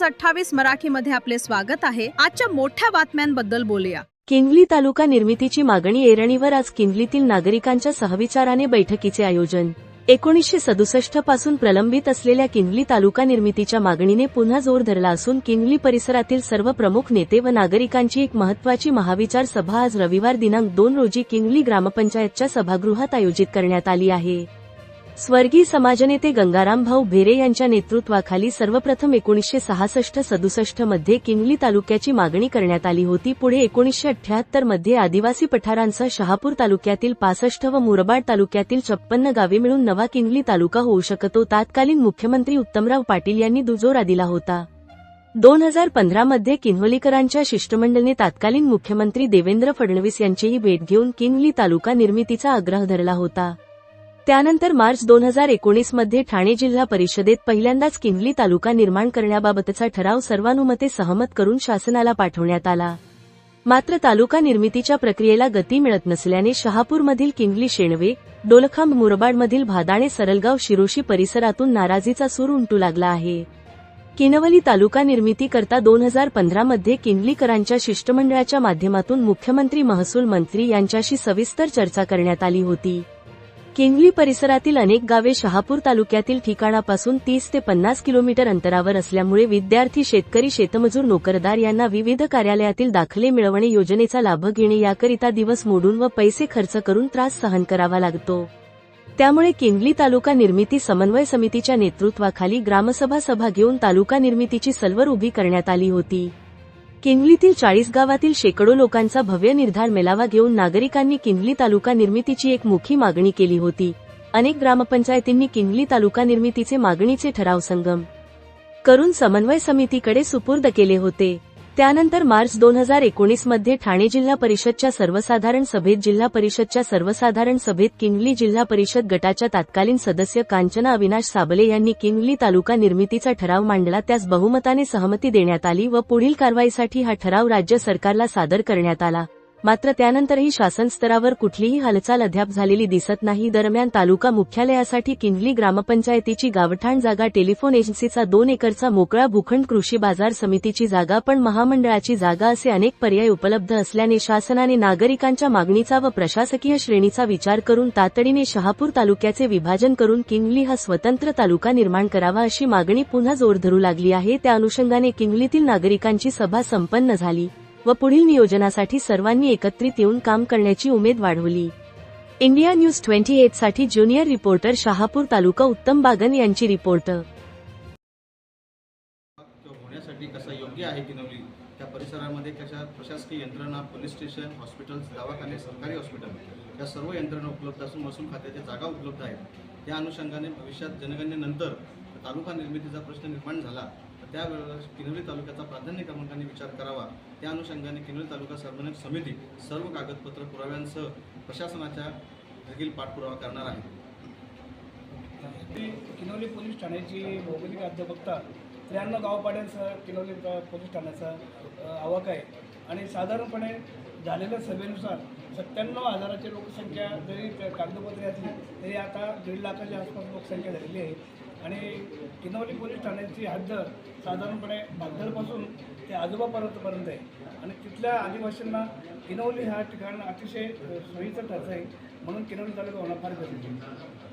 28 मराठीमध्ये आपले स्वागत आहे। आजच्या मोठ्या बातम्यांबद्दल बोलूया। किनवली तालुका निर्मितीची मागणी एरणीवर आज किनवलीतील नागरिकांच्या सहविचाराने बैठकीचे आयोजन। 1967 पासून प्रलंबित असलेल्या किनवली तालुका निर्मितीच्या मागणीने पुन्हा जोर धरला असून किनवली परिसरातील सर्व प्रमुख नेते व नागरिकांची एक महत्त्वाची महाविचार सभा आज रविवार दिनांक 2 रोजी किनवली ग्रामपंचायतच्या सभागृहात आयोजित करण्यात आली आहे। स्वर्गीय समाजनेते गंगाराम भाऊ भेरे यांच्या नेतृत्वाखाली सर्वप्रथम 1966-67 मध्ये किनवली तालुक्याची मागणी करण्यात आली होती। पुढे 1978 मध्ये आदिवासी पठारांसह शहापूर तालुक्यातील 65 व मुरबाड तालुक्यातील 56 गावे मिळून नवा किनवली तालुका होऊ शकतो। तत्कालीन मुख्यमंत्री उत्तमराव पाटील यांनी दुजोरा दिला होता। 2015 मध्ये किनवलीकरांच्या शिष्टमंडळाने तत्कालीन मुख्यमंत्री देवेंद्र फडणवीस यांचीही भेट घेऊन किनवली तालुका निर्मितीचा आग्रह धरला होता। त्यानंतर मार्च 2019 मध्ये ठाणे जिल्हा परिषदेत पहिल्यांदाच किनवली तालुका निर्माण करण्याबाबतचा ठराव सर्वानुमते सहमत करून शासनाला पाठवण्यात आला। मात्र तालुका निर्मितीच्या प्रक्रियेला गती मिळत नसल्याने शहापूरमधील किनवली शेणवे, डोलखांब, मुरबाडमधील भादाणे, सरलगाव, शिरोशी परिसरातून नाराजीचा सूर उमटू लागला आहे। किनवली तालुका निर्मिती करता 2015 मध्ये किनवलीकरांच्या शिष्टमंडळाच्या माध्यमातून मुख्यमंत्री, महसूल मंत्री यांच्याशी सविस्तर चर्चा करण्यात आली होती। किनवली परिसरातील अनेक गावे शहापूर तालुक्यातील ठिकाणापासून 30 ते 50 किलोमीटर अंतरावर असल्यामुळे विद्यार्थी, शेतकरी, शेतमजूर, नोकरदार यांना विविध कार्यालयातील दाखले मिळवणे, योजनेचा लाभ घेणे याकरिता दिवस मोडून व पैसे खर्च करून त्रास सहन करावा लागतो। त्यामुळे किनवली तालुका निर्मिती समन्वय समितीच्या नेतृत्वाखाली ग्रामसभा सभा घेऊन तालुका निर्मितीची सलवर उभी करण्यात आली होती। किनवलीतील 40 गावातील शेकडो लोकांचा भव्य निर्धार मेळावा घेऊन नागरिकांनी किनवली तालुका निर्मितीची एक मुखी मागणी केली होती। अनेक ग्रामपंचायतींनी किनवली तालुका निर्मितीचे मागणीचे ठराव संगम करून समन्वय समितीकडे सुपूर्द केले होते। त्यानंतर मार्च 2019 मध्ये ठाणे जिल्हा परिषदच्या सर्वसाधारण सभेत किनवली जिल्हा परिषद गटाच्या तत्कालीन सदस्य कांचना अविनाश साबले यांनी किनवली तालुका निर्मितीचा ठराव मांडला। त्यास बहुमताने सहमती देण्यात आली व पुढील कारवाईसाठी हा ठराव राज्य सरकारला सादर करण्यात आला। मात्र त्यानंतरही शासन स्तरावर कुठलीही हालचाल अद्याप झालेली दिसत नाही। दरम्यान तालुका मुख्यालयासाठी किनवली ग्रामपंचायतीची गावठाण जागा, टेलिफोन एजन्सीचा 2 एकरचा मोकळा भूखंड, कृषी बाजार समितीची जागा, पण महामंडळाची जागा असे अनेक पर्याय उपलब्ध असल्याने शासनाने नागरिकांच्या मागणीचा व प्रशासकीय श्रेणीचा विचार करून तातडीने शहापूर तालुक्याचे विभाजन करून किनवली हा स्वतंत्र तालुका निर्माण करावा अशी मागणी पुन्हा जोर धरू लागली आहे। त्या अनुषंगाने किनवलीतील नागरिकांची सभा संपन्न झाली व पुढील नियोजनासाठी सर्वांनी एकत्रित येऊन काम करण्याची उमेद वाढवली। इंडिया न्यूज 28 साठी ज्युनियर रिपोर्टर शहापूर तालुका उत्तम बागन यांची रिपोर्ट। होण्यासाठी कसं योग्य आहे किनवली त्या परिसरामध्ये कशा प्रशासकीय यंत्रणा, पोलीस स्टेशन, हॉस्पिटल्स, दवाखाने, सरकारी हॉस्पिटल या सर्व यंत्रणा उपलब्ध असून महसूल खात्याच्या जागा उपलब्ध आहेत। त्या अनुषंगाने भविष्यात जनगणनेनंतर तालुका निर्मितीचा प्रश्न निर्माण झाला तर त्यावेळेस किनवली तालुक्याचा प्राधान्य क्रमांकाने विचार करावा। त्या अनुषंगाने किनवली तालुका समन्वय समिती सर्व कागदपत्र पुराव्यांसह प्रशासनाच्या देखील पाठपुरावा करणार आहे। किनवली पोलीस ठाण्याची भौगोलिक अध्यक्षता 93 गावपाड्यांसह किनवली पोलीस ठाण्याचा आवाक आहे आणि साधारणपणे झालेल्या सभेनुसार 97,000ची लोकसंख्या जरी कागदपत्रे असली तरी आता 1.5 लाखाच्या आसपास लोकसंख्या झालेली आहे। आणि किनवली पोलीस ठाण्याची हद्द साधारणपणे भागदरपासून ते आजोबापर्यंत आहे आणि तिथल्या आदिवासींना किनवली हा ठिकाण अतिशय सोयीचं ठरतं आहे, म्हणून किनवली तालुका होणं फार गरजेचं आहे।